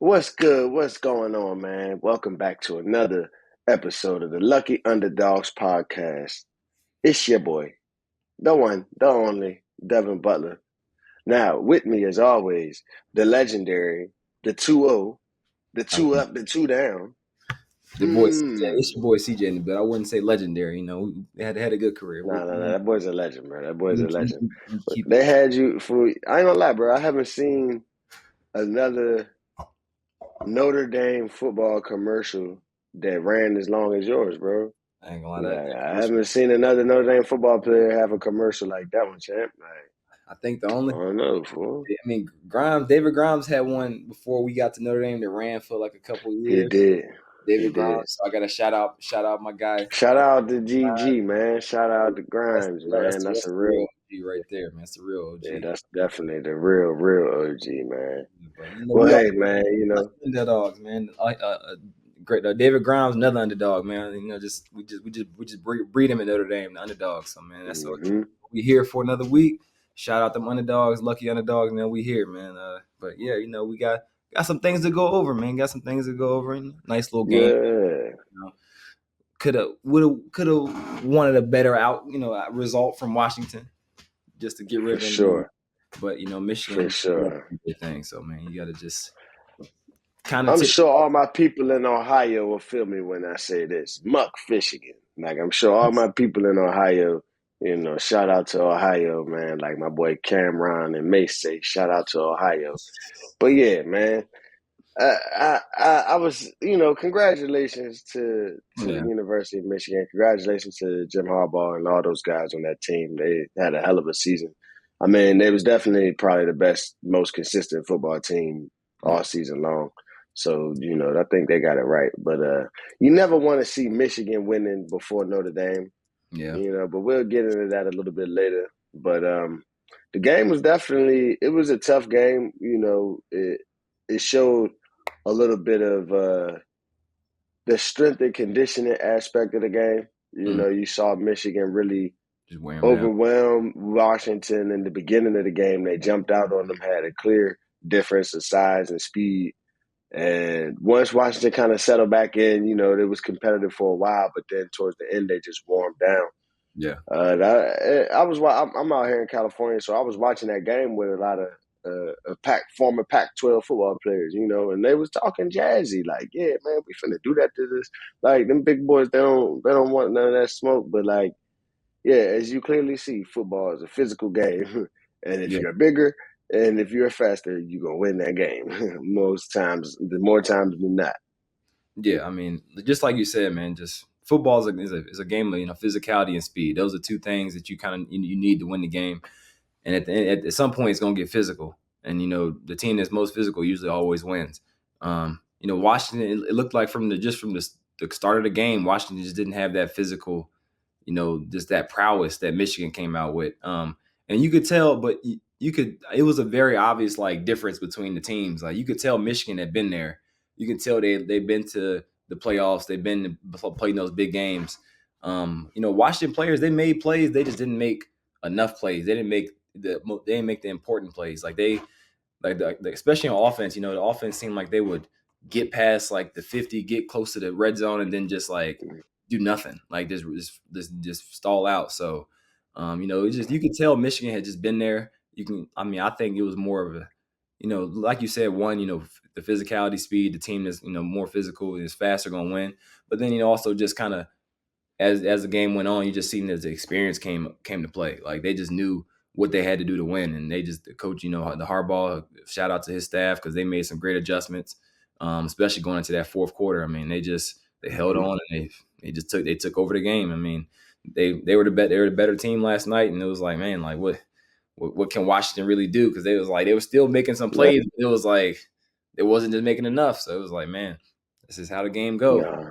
What's good? What's going on, man? Welcome back to another episode of the Lucky Underdogs podcast. It's your boy, the one, the only, Devin Butler. Now, with me as always, the legendary, the 2-0, the I 2 up, the 2 down. The boy CJ, it's your boy CJ in the bed. I wouldn't say legendary. They had a good career. Nah, that boy's a legend, bro. That boy's We a keep, legend. we But keep they had you for, I ain't gonna lie, bro. I haven't seen another Notre Dame football commercial that ran as long as yours, bro. I ain't gonna lie Like, that I commercial. haven't seen another Notre Dame football player have a commercial like that one, champ. Like, I think the I only, don't know, fool. David Grimes had one before we got to Notre Dame that ran for like a couple of He years. did. He David did. Grimes. So I got to shout out my guy. Shout out to GG, man. Shout out to Grimes, man. That's a That's the real real, OG right there, man. That's the real yeah, OG. that's definitely the real OG, man. But Well, we all hey, man, underdogs, man. Great. David Grimes, another underdog, man. We just breed him at Notre Dame, the underdog. So man, that's what hmm we here for another week. Shout out them underdogs, lucky underdogs, man. We here, man. But yeah, we got some things to go over, man. Got some things to go over. Nice little game. yeah, Could have wanted a better result from Washington just to get for rid of them. sure. But For Michigan sure. did thing. So man, you got to just kind of I'm tip. sure all my people in Ohio will feel me when I say this. Muck Michigan. Like, I'm sure all my people in Ohio, shout out to Ohio, man. Like my boy Cameron and Mace say, shout out to Ohio. But yeah, man, I was, congratulations to the Yeah, University of Michigan. Congratulations to Jim Harbaugh and all those guys on that team. They had a hell of a season. I mean, they was definitely probably the best, most consistent football team yeah, all season long. So, I think they got it right. But you never want to see Michigan winning before Notre Dame, yeah. but we'll get into that a little bit later. But the game was definitely, it was a tough game. It showed a little bit of the strength and conditioning aspect of the game. Mm. You saw Michigan really Just wear them down. overwhelm Washington in the beginning of the game. They jumped out on them, had a clear difference of size and speed. And once Washington kind of settled back in, it was competitive for a while, but then towards the end, they just warmed down. Yeah, I'm out here in California, so I was watching that game with a lot of former Pac-12 football players, and they was talking jazzy, like, yeah, man, we finna do that to this. Like them big boys, they don't want none of that smoke, but like, yeah, as you clearly see, football is a physical game, and if yeah, you're bigger and if you're faster, you're gonna win that game most times, the more times than not. yeah. Just like you said, man. Just football is a game of physicality and speed. Those are two things that you need to win the game. And at the end, at some point, it's gonna get physical. And the team that's most physical usually always wins. Washington. It looked like from the start of the game, Washington just didn't have that physical. Just that prowess that Michigan came out with. And you could tell, but you could. It was a very obvious difference between the teams. Like you could tell Michigan had been there. You can tell they've been to the playoffs. They've been playing those big games. Washington players, they made plays. They just didn't make enough plays. They didn't make the important plays. Especially on offense. The offense seemed like they would get past like the 50, get close to the red zone, and then just like do nothing. Like just stall out. So, it just you could tell Michigan had just been there. I think it was more of a, like you said, one, the physicality, speed, the team that's more physical is faster going to win. But then also just kind of as the game went on, you just seen as the experience came to play. Like they just knew what they had to do to win, and the coach, the Harbaugh, shout out to his staff because they made some great adjustments, especially going into that fourth quarter. They held on and they took over the game. They were the better team last night, and it was like, man, like what can Washington really do? Because they were still making some No, plays. It was like it wasn't just making enough. So it was like, man, this is how the game go. no.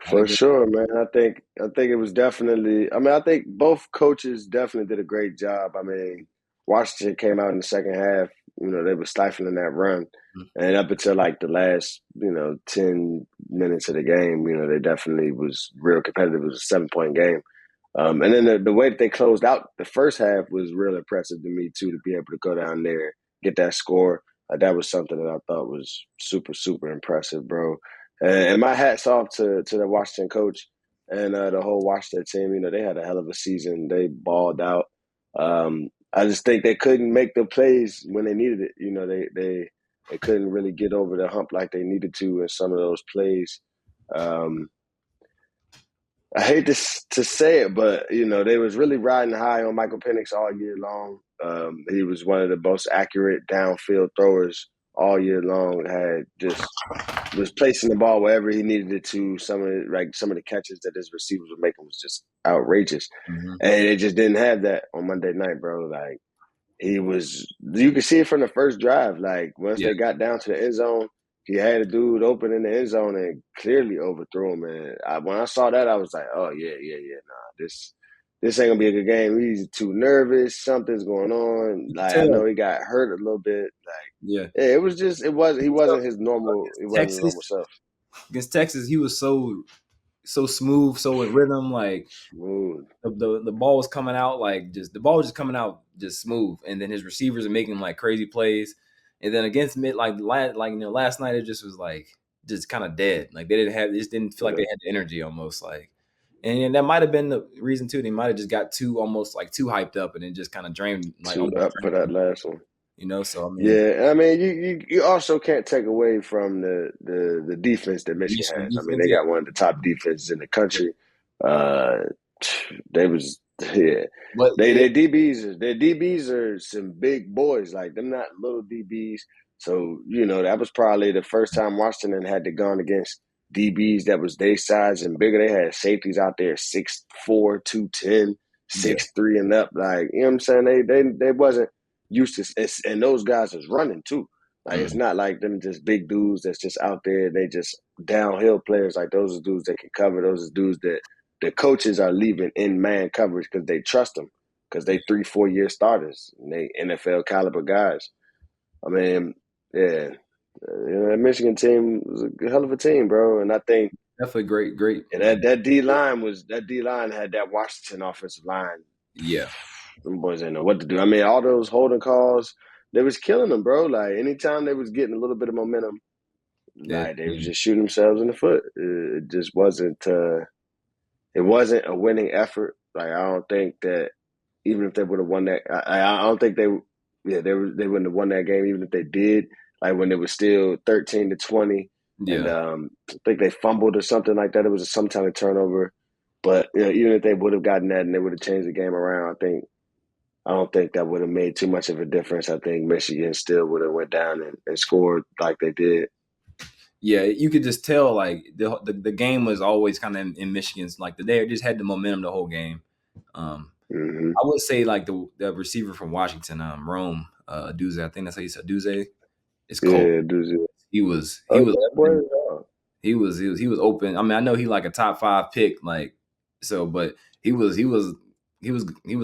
How the For game. sure, man. I think it was definitely. I mean, I think both coaches definitely did a great job. I mean, Washington came out in the second half. They were stifling that run, and up until like the last 10 minutes of the game, they definitely was real competitive. It was a 7 point game, and then the way that they closed out the first half was real impressive to me too. To be able to go down there, get that score, Like that was something that I thought was super, super impressive, bro. And my hats off to the Washington coach and the whole Washington team. You know, they had a hell of a season. They balled out. I just think they couldn't make the plays when they needed it. You know, they couldn't really get over the hump like they needed to in some of those plays. Um, I hate to say it, but you know they was really riding high on Michael Penix all year long. He was one of the most accurate downfield throwers all year long. Had just was placing the ball wherever he needed it to. Some of the catches that his receivers were making was just outrageous, Mm-hmm. and they just didn't have that on Monday night, bro. Like he was, you could see it from the first drive. Like once Yeah, they got down to the end zone, he had a dude open in the end zone and clearly overthrew him. And when I saw that, I was like, oh yeah, nah, this ain't gonna be a good game. He's too nervous. Something's going on. you could Like I tell. know he got hurt a little bit. Like Yeah, yeah, it was just he so wasn't his normal. He against wasn't his normal Texas, self. he was so smooth, so in rhythm. Like Smooth. the ball was coming out like just the ball was just coming out just smooth, and then his receivers are making like crazy plays, and then against mid like last night it just was like just kind of dead. Like they just didn't feel like Yeah. they had the energy almost like, and that might have been the reason too. They might have just got too almost like too hyped up, and it just kind of drained like Too almost up for drained that them. last one. So I mean, Yeah, I mean, you also can't take away from the defense that Michigan Michigan has. I mean, defense, they yeah, got one of the top defenses in the yeah. country. Uh, they was yeah, But they their DBs are some big boys. Like they're not little DBs. So you know that was probably the first time Washington had to gone against DBs that was their size and bigger. They had safeties out there 6'4", 210, yeah, 6'3" and up. Like you know what I'm saying? They wasn't used to, and those guys is running too. Like it's mm, not like them just big dudes that's just out there. They just downhill players. Like those are dudes that can cover. Those are dudes that the coaches are leaving in man coverage because they trust them because they 3-4 year starters and they NFL caliber guys. I mean, yeah, that Michigan team was a hell of a team, bro. And I think definitely great. that D line had that Washington offensive line. Yeah, Them boys didn't know what to do. I mean, all those holding calls, they was killing them, bro. Like anytime they was getting a little bit of momentum, that like they was yeah, just shooting themselves in the foot. It just wasn't. It wasn't a winning effort. Like I don't think that even if they would have won that, I don't think they wouldn't have won that game even if they did. Like when it was still 13-20, and yeah. I think they fumbled or something like that. It was some kind of turnover. But you know, even if they would have gotten that and they would have changed the game around, I don't think that would have made too much of a difference. I think Michigan still would have went down and scored like they did. Yeah, you could just tell like the game was always kind of in Michigan's like they just had the momentum the whole game. Um, Mm-hmm. I would say like the receiver from Washington, Rome, Duze, I think that's how you said Duze. It's cold. Yeah, dude. He Oh, was that boy. open. He was open. I mean, I know he like a top 5 pick, like so, but he was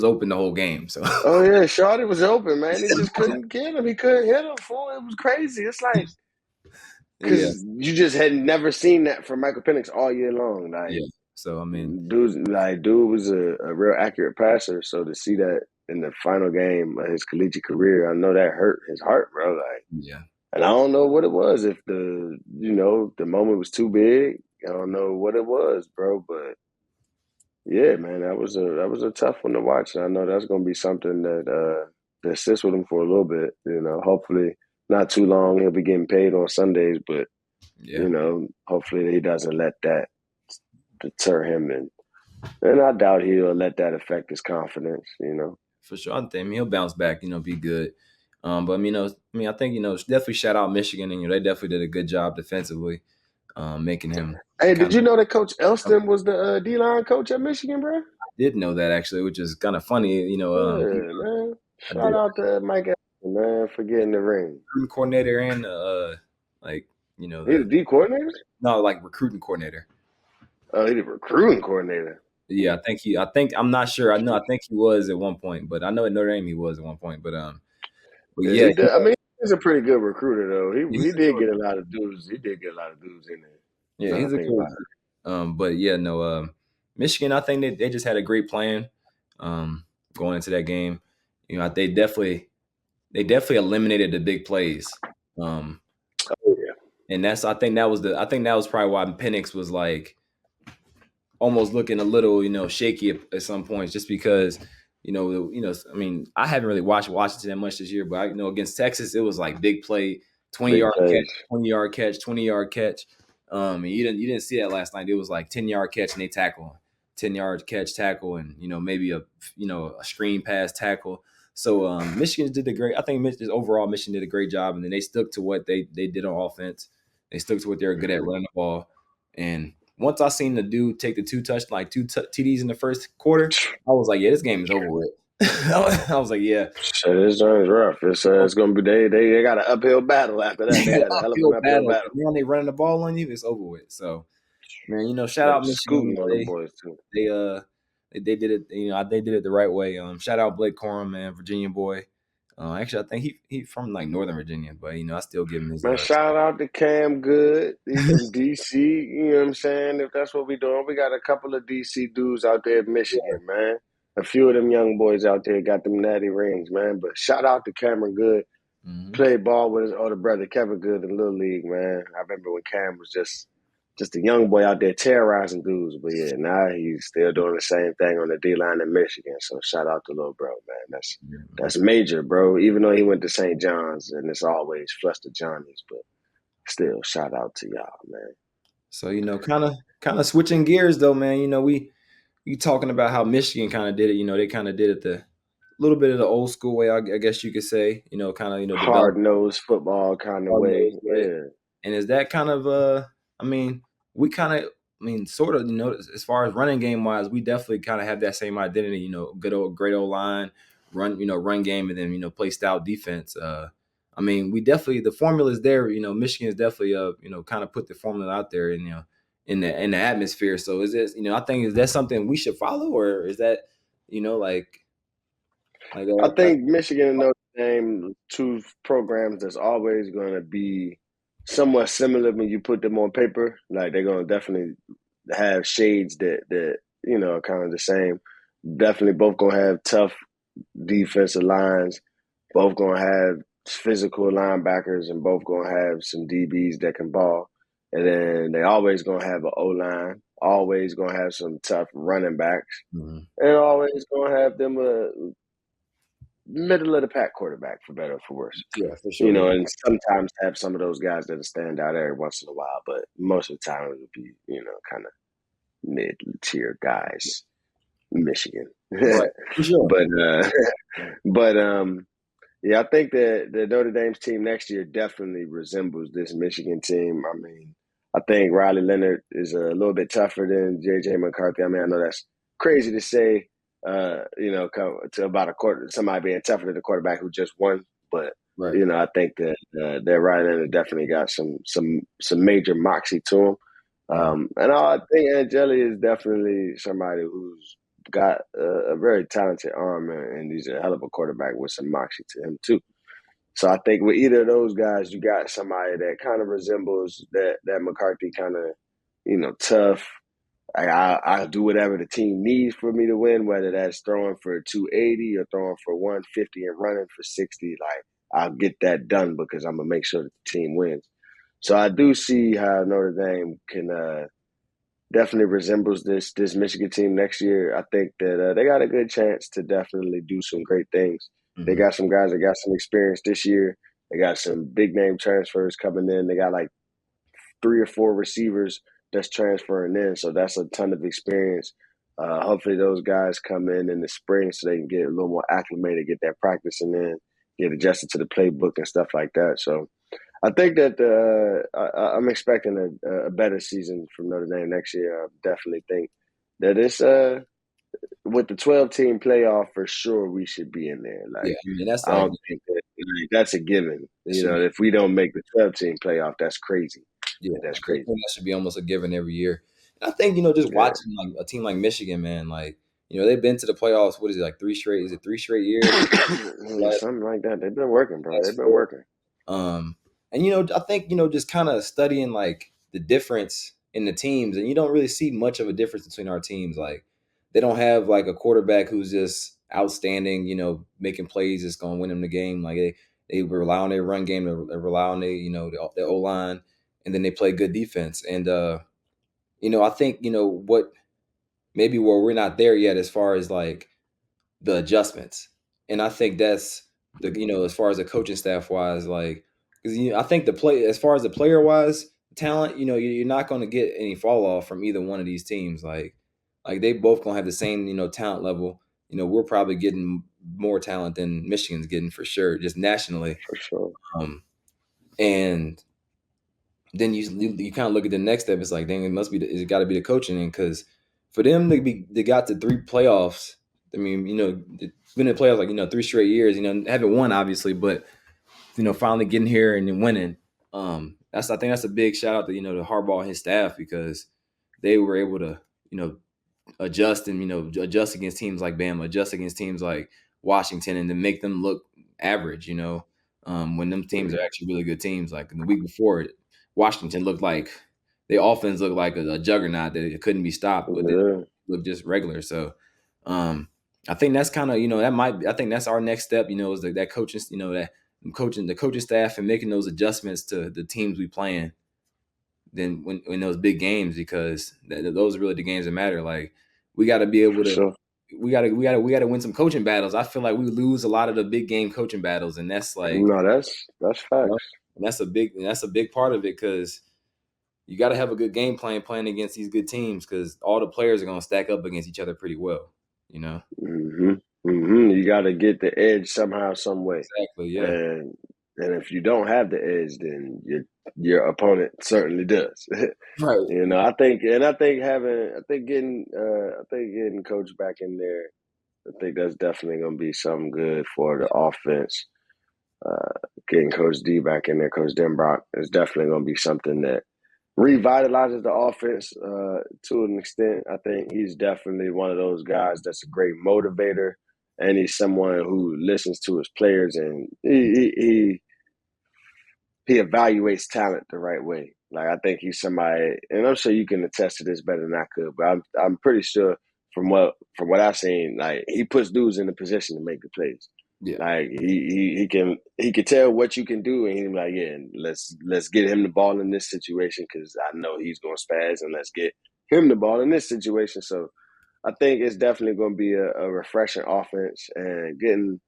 open the whole game. So Oh yeah, Shawty was open, man. He just couldn't get him. He couldn't hit him. Fool. It was crazy. It's like yeah, because you just had never seen that from Michael Penix all year long. Like yeah. So I mean, dude was a real accurate passer. So to see that in the final game of his collegiate career, I know that hurt his heart, bro. Like, yeah, and I don't know what it was. If the moment was too big, I don't know what it was, bro. But yeah, man, that was a tough one to watch. And I know that's gonna be something that sits with him for a little bit. You know, hopefully not too long. He'll be getting paid on Sundays, but yeah, hopefully he doesn't let that deter him, and I doubt he'll let that affect his confidence. for sure. I think he'll bounce back. Be good. But I think definitely shout out Michigan, and they definitely did a good job defensively, making him Hey, did kind you know that Coach of. Elston was the D line coach at Michigan, bro? Did know that actually, which is kind of funny. Yeah, man. I did Shout out to Mike Elston, man, for getting the ring. recruiting coordinator and like He the the D coordinator? no like recruiting coordinator. Oh, he the recruiting coordinator. Yeah, I think I'm not sure. I think he was at one point, but I know at Notre Dame he was at one point. But Yeah, yeah, he did. I mean, he's a pretty good recruiter, though. He he's a did good get a lot of dudes. He did get a lot of dudes in there. yeah, Now I he's a think good about recruiter. But yeah, no, Michigan. I think they just had a great plan going into that game. They definitely they definitely eliminated the big plays. Um, Oh yeah, and I think that was probably why Penix was like almost looking a little, shaky at some points, just because, I mean, I haven't really watched Washington that much this year, but against Texas, it was like big play, twenty big yard catch, plays. 20 yard catch, 20 yard catch. And you didn't see that last night. It was like 10 yard catch and they tackle, 10 yard catch tackle, and maybe a screen pass tackle. So Michigan did a great. I think overall Michigan did a great job, and then they stuck to what they did on offense. They stuck to what they were good at, Mhm. running the ball. And once I seen the dude take the two TDs in the first quarter, I was like, yeah, this game is over with. I was like, yeah, Shit, this joint's rough. It's gonna be they got an uphill battle after that. They yeah, got a hell of an uphill uphill battle. battle. And then they running the ball on you, it's over with. So man, shout They out was Michigan. scooting on them boys too. They they did it. They did it the right way. Shout out Blake Corum, man, Virginia boy. Actually, I think he from like Northern Virginia, but I still give him his Man, shout out to Cam Good. He from DC. You know what I'm saying? If that's what we doing, we got a couple of DC dudes out there in yeah. Michigan, man. A few of them young boys out there got them natty rings, man. But shout out to Cameron Good. Mm-hmm. Played ball with his older brother Kevin Good in Little League, man. I remember when Cam was just a young boy out there terrorizing dudes. But yeah, now he's still doing the same thing on the D line in Michigan. So shout out to little bro, man. Yeah, man. That's major, bro. Even though he went to St. John's and it's always flustered Johnny's, but still shout out to y'all, man. So kind of switching gears though, man. We talking about how Michigan kind of did it. They kind of did it the little bit of the old school way, I guess you could say. Kind of develop Hard nosed football kind of hard way. nosed way. Yeah. And is that kind of I mean, we kind of sort of, as far as running game wise, we definitely kind of have that same identity, good old great old line, run game, and then, play style defense. We definitely, the formula is there, Michigan is definitely kind of put the formula out there, and in the atmosphere. So is this, I think, is that something we should follow, or is that, like I think Michigan and Notre Dame, two programs that's always going to be somewhat similar when you put them on paper. Like they're going to definitely have shades that are kind of the same. Definitely both going to have tough defensive lines. Both going to have physical linebackers, and both going to have some DBs that can ball. And then they always going to have an O line. Always going to have some tough running backs, Mhm. and always going to have them a middle of the pack quarterback, for better or for worse. Yeah, for sure. Yeah. And sometimes have some of those guys that stand out every once in a while, but most of the time it would be, kind of mid tier guys. Michigan. Right. For sure. but but yeah, I think that the Notre Dame's team next year definitely resembles this Michigan team. I mean, I think Riley Leonard is a little bit tougher than J.J. McCarthy. I mean, I know that's crazy to say, to about somebody being tougher than the quarterback who just won. But Right. I think that Riley Leonard definitely got some major moxie to him. And I think Angeli is definitely somebody who's got a very talented arm, and he's a hell of a quarterback with some moxie to him too. So I think with either of those guys, you got somebody that kind of resembles that McCarthy kind of, tough. I'll do whatever the team needs for me to win, whether that's throwing for 280 or throwing for 150 and running for 60. Like, I'll get that done because I'm gonna make sure that the team wins. So I do see how Notre Dame can definitely resembles this Michigan team next year. I think that they got a good chance to definitely do some great things. They Mm-hmm. got some guys that got some experience this year. They got some big name transfers coming in. They got like 3 or 4 receivers that's transferring in, so that's a ton of experience. Hopefully, those guys come in the spring so they can get a little more acclimated, get that practicing in, get adjusted to the playbook and stuff like that. So I think that I'm expecting a better season from Notre Dame next year. I definitely think that it's with the 12-team playoff for sure we should be in there. Yeah, Like that's I like don't think that's a given. that should be. If we don't make the 12-team playoff, that's crazy. Yeah, That's I think crazy. that should be almost a given every year. And I think, just Yeah. watching like a team like Michigan, man, like, they've been to the playoffs. What is it, like 3 straight? Is it 3 straight years? Yeah, Last, something like that. They've been working, bro. They've last been four. working. And I think, just kind of studying like the difference in the teams, and you don't really see much of a difference between our teams. Like, they don't have like a quarterback who's just outstanding, making plays that's going to win them the game. Like they rely on their run game, they rely on their, the O line, and then they play good defense. And I think what maybe where we're not there yet as far as like the adjustments. And I think that's as far as the coaching staff wise, like, because I think the play as far as the player wise talent, you're not going to get any fall off from either one of these teams. Like they both going to have the same, talent level. We're probably getting more talent than Michigan's getting for sure, just nationally. for sure. Um, and then you kind of look at the next step. It's like, dang, it got to be the coaching, because for them they got to 3 playoffs. I mean, been in the playoffs like 3 straight years. Haven't won obviously, but finally getting here and then winning. I think that's a big shout out to to Harbaugh and his staff, because they were able to adjust and adjust against teams like Bama, adjust against teams like Washington, and then make them look average. When them teams are Mm-hmm. actually really good teams. Like the week before, Washington looked like their offense looked like a juggernaut that it couldn't be stopped, but they Yeah, looked just regular. So I think that's kind of I think that's our next step. Is that coaching, that the coaching staff, and making those adjustments to the teams we playing. Then when in those big games, because those are really the games that matter. Like we got to be able for to, sure. we got to win some coaching battles. I feel like we lose a lot of the big game coaching battles, and that's like, No, that's facts. and that's a big part of it, because you got to have a good game plan playing against these good teams, because all the players are going to stack up against each other pretty well. You know You got to get the edge somehow, some way, exactly, yeah, and if you don't have the edge, then your opponent certainly does. right, I think getting coach back in there, I think that's definitely going to be something good for the offense. Getting Coach D back in there, Coach Denbrock, is definitely going to be something that revitalizes the offense to an extent. I think he's definitely one of those guys that's a great motivator, and he's someone who listens to his players, and he evaluates talent the right way. Like I think he's somebody, and I'm sure you can attest to this better than I could, but I'm pretty sure from what I've seen, like he puts dudes in the position to make the plays. yeah, Like he can tell what you can do, and he's like, yeah, let's get him the ball in this situation because I know he's going to spaz, and let's get him the ball in this situation. So I think it's definitely going to be a refreshing offense, and getting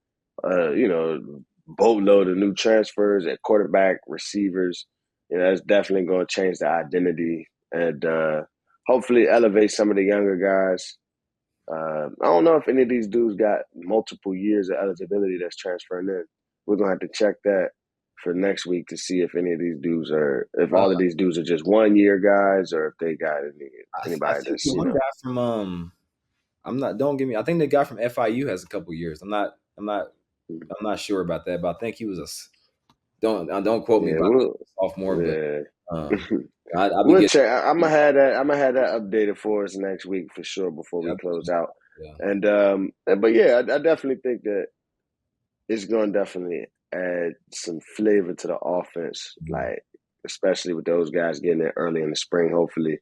boatload of new transfers at quarterback, receivers. That's definitely going to change the identity, and hopefully elevate some of the younger guys. I don't know if any of these dudes got multiple years of eligibility that's transferring in. We're gonna have to check that for next week to see if any of these dudes if all of uh, these dudes are just 1 year guys or if they got I anybody think that's the one guy from I'm not. Don't give me. I think the guy from FIU has a couple years. I'm not sure about that, but I think he was don't quote me, yeah, but I think he was a sophomore. But yeah. um, I'll be We'll getting. check. I'm gonna have that updated for us next week for sure before Yeah, we close out. yeah, And but yeah, I definitely think that it's going to definitely add some flavor to the offense, yeah. like especially with those guys getting it early in the spring, hopefully,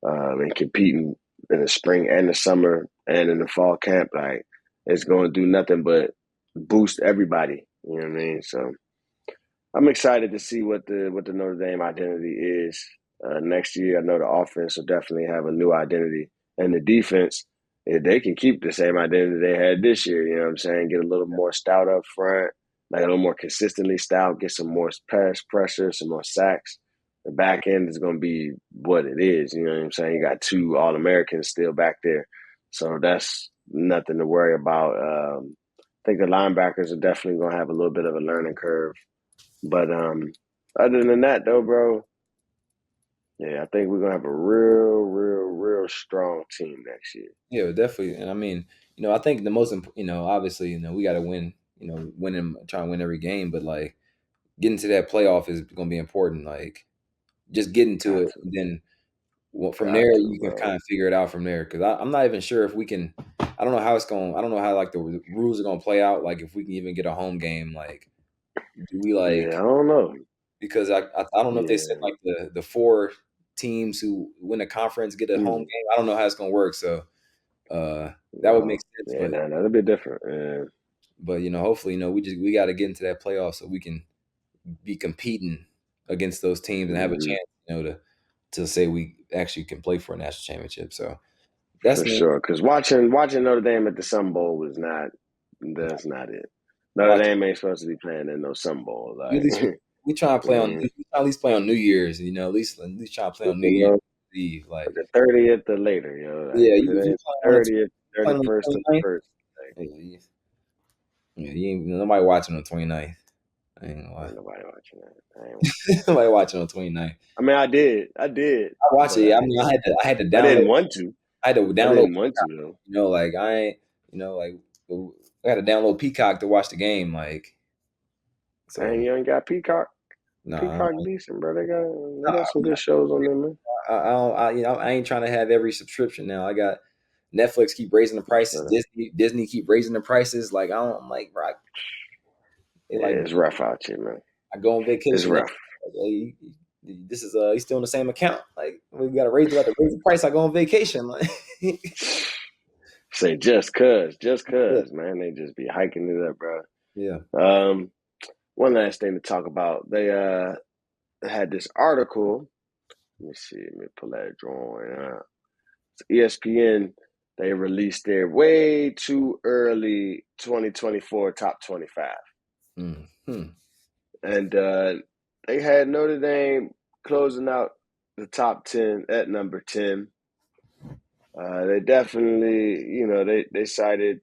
and competing in the spring and the summer and in the fall camp. Like it's going to do nothing but boost everybody. You know what I mean? So I'm excited to see what the Notre Dame identity is next year. I know the offense will definitely have a new identity, and the defense, if they can keep the same identity they had this year, you know what I'm saying? Get a little more stout up front, like a little more consistently stout, get some more pass pressure, some more sacks. The back end is going to be what it is. You know what I'm saying? You got two All Americans still back there, so that's nothing to worry about. I think the linebackers are definitely going to have a little bit of a learning curve, but other than that, though, bro, yeah, I think we're gonna have a real, real, real strong team next year. Yeah, definitely. And I mean, I think the most, obviously, we got to win. Winning, trying to win every game, but like getting to that playoff is going to be important. Like just getting to Got it, to, and then from got there to, you can bro. kind of figure it out from there. Because I'm not even sure if we can. I don't know how it's going. I don't know how like the rules are going to play out. Like if we can even get a home game. Like do we Yeah, I like don't know. because I don't know if they said Yeah, like the 4 teams who win a conference get a home mm, game. I don't know how it's going to work. So That would make sense. Yeah, nah, that'll be different. But hopefully, we got to get into that playoff so we can be competing against those teams and have a Mm-hmm. chance, to say we actually can play for a national championship. So For that's me. sure. Because watching Notre Dame at the Sun Bowl was not. That's not it. Notre Watch Dame ain't supposed to be playing in no Sun Bowl. at Like, least we try to play on mm, we try to at least play on New Year's. At least try to play on New you Year's know, Eve. Like, the 30th or later, yo. Like, yeah, if you it you ain't playing on the 30th, playing on the 31st, or 29th? 1st, like, Yeah, you ain't nobody watching on 29th. I ain't gonna lie. ain't nobody watching that. I ain't watching that. Nobody watching on 29th. I mean, I did, I watch but it. I I mean, didn't. I had to I download. didn't want to. I had to I download didn't want to though. Like I ain't, like I had to download Peacock to watch the game. Like, And so you ain't got Peacock. nah, Peacock decent, bro. They got some I, good shows on there, man. I don't, I ain't trying to have every subscription now. I got Netflix keep raising the prices. So, Disney keep raising the prices. Like I'm like, bro, yeah, like it's rough out here, man. I go on It's vacation. rough. This is he's still in the same account. Like we got to raise the price. I go on vacation. Like Say just cause, man. They just be hiking it up, bro. yeah. One last thing to talk about. They had this article. Let me see. Let me pull that drawing up. ESPN. They released their way too early 2024 top 25, Mm-hmm. and they had Notre Dame closing out the top 10 at number 10. They definitely, they cited,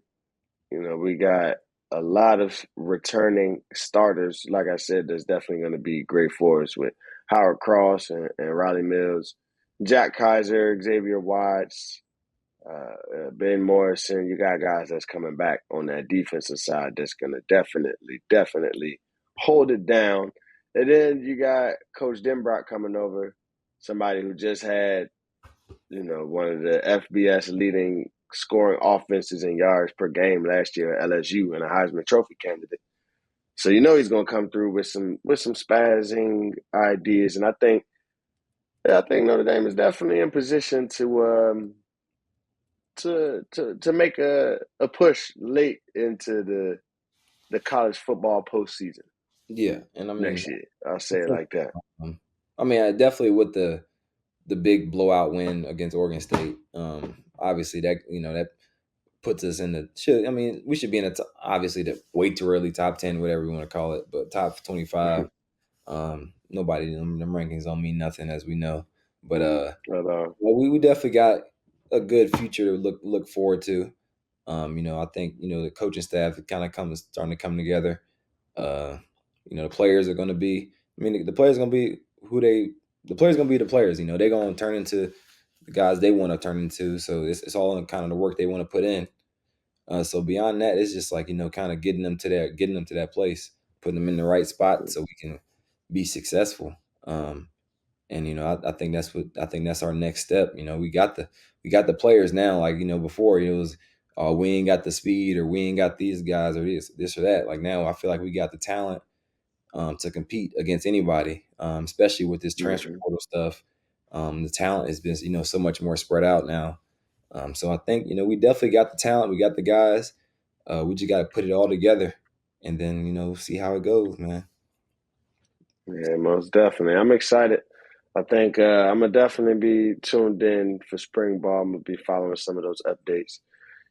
we got a lot of returning starters. Like I said, there's definitely going to be great for us with Howard Cross and Riley Mills, Jack Kaiser, Xavier Watts, Ben Morrison. You got guys that's coming back on that defensive side that's going to definitely hold it down. And then you got Coach Denbrock coming over, somebody who just had one of the FBS leading scoring offenses in yards per game last year at LSU and a Heisman Trophy candidate. So he's going to come through with some spazzing ideas, and I think Notre Dame is definitely in position to make a push late into the college football postseason Yeah, and I mean, next year. I'll say it like that. I definitely with the big blowout win against Oregon State. Obviously that that puts us in the should. I mean, we should be in obviously the way too early top 10, whatever you want to call it, but top 25. Nobody them rankings don't mean nothing as we know, but But, well, we definitely got a good future to look forward to. I think the coaching staff kind of starting to come together. Uh, the players are going to be. I mean, the players are going to be who they. The players going to be the players. They're going to turn into the guys they want to turn into. So it's all in kind of the work they want to put in. So beyond that, it's just like kind of getting them to that place, putting them in the right spot so we can be successful. And I think that's our next step. We got the players now. Like before it was, oh, we ain't got the speed, or we ain't got these guys, or this or that. Like now, I feel like we got the talent to compete against anybody, especially with this transfer mm-hmm. portal stuff. The talent has been so much more spread out now. So I think we definitely got the talent, we got the guys. We just got to put it all together, and then see how it goes, man. Yeah, most definitely. I'm excited. I think I'm gonna definitely be tuned in for spring ball. I'm gonna be following some of those updates,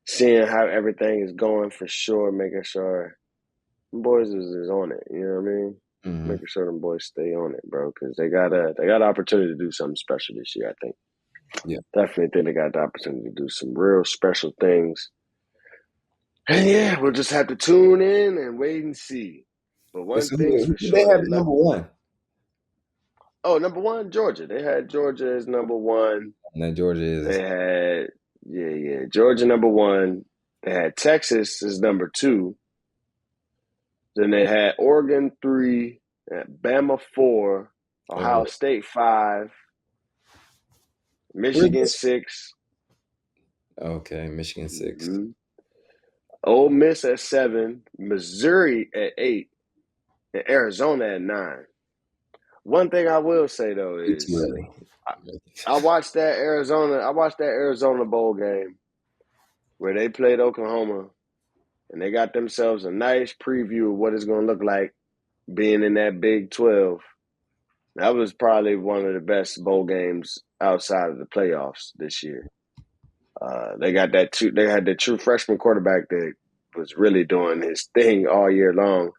seeing how everything is going for sure, making sure them boys is on it. You know what I mean? Hmm. Making sure them boys stay on it, bro, because they got an opportunity to do something special this year. I think Yeah. definitely think they got the opportunity to do some real special things. And yeah, we'll just have to tune in and wait and see. But one So thing's who for do they sure, have they as left. number one? Oh, number one, Georgia. They had Georgia as number one. And then Georgia is. They had Georgia number one. They had Texas as number two. Then they had Oregon 3, Bama 4, Ohio Oh, State 5, where's Michigan this? 6, Okay, Michigan 6. mhm, Ole Miss at 7, Missouri at 8, and Arizona at 9. One thing I will say though Way too is early. I watched that Arizona bowl game, where they played Oklahoma, and they got themselves a nice preview of what it's going to look like being in that Big 12. That was probably one of the best bowl games outside of the playoffs this year. They got that. They had the true freshman quarterback that was really doing his thing all year long.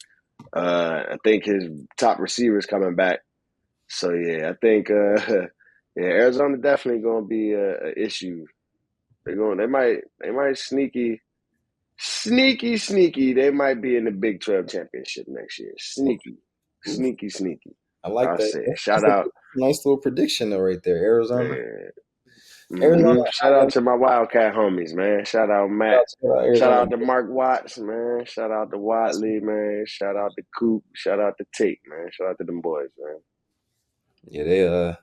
I think his top receiver's coming back. So yeah, I think Arizona definitely going to be an issue. They might sneaky. They might be in the Big 12 championship next year. Sneaky. I like I'll that. say. That's Shout a out. nice little prediction though, right there. Arizona. Yeah. Arizona. Shout out to my Wildcat homies, man. Shout out Matt. Shout Arizona. out to Mark Watts, man. Shout out to Watley, man. Shout out to Coop. Shout out to Tate, man. Shout out to them boys, man. Yeah, they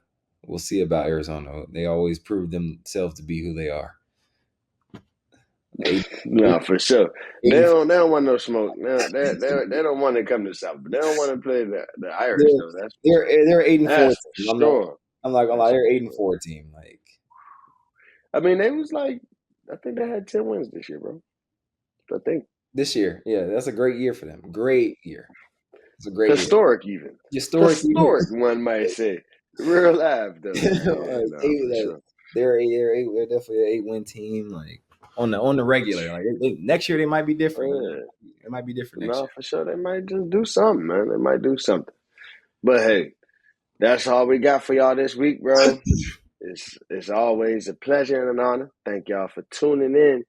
we'll see about Arizona. They always prove themselves to be who they are. Eight, eight, No, for sure. eight and They don't want no smoke. No, they don't want to come to South, but they don't want to play the Irish they're though. That's for they're sure. they're 8-4 That's for team. sure. I'm not gonna lie, That's they're for eight and sure. four team. Like I mean, they was like, I think they had 10 wins this year, bro. I think this year, yeah, that's a great year for them. Great year. It's a great year. historic, even Historic. historic. One might say, real live though. Yeah, no, for sure. They're definitely an 8-win team. Like on the regular. Like next year they might be different. Yeah. It might be different next No, year. for sure. They might just do something, man. They might do something. But hey, that's all we got for y'all this week, bro. It's always a pleasure and an honor. Thank y'all for tuning in,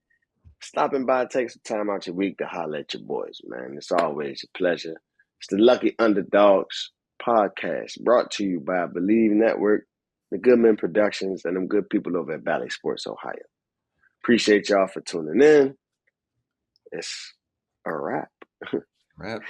stopping by, take some time out your week to holler at your boys, man. It's always a pleasure. It's the Lucky Underdogs podcast brought to you by Believe Network, the Goodman Productions, and them good people over at Valley Sports, Ohio. Appreciate y'all for tuning in. It's a wrap. Right.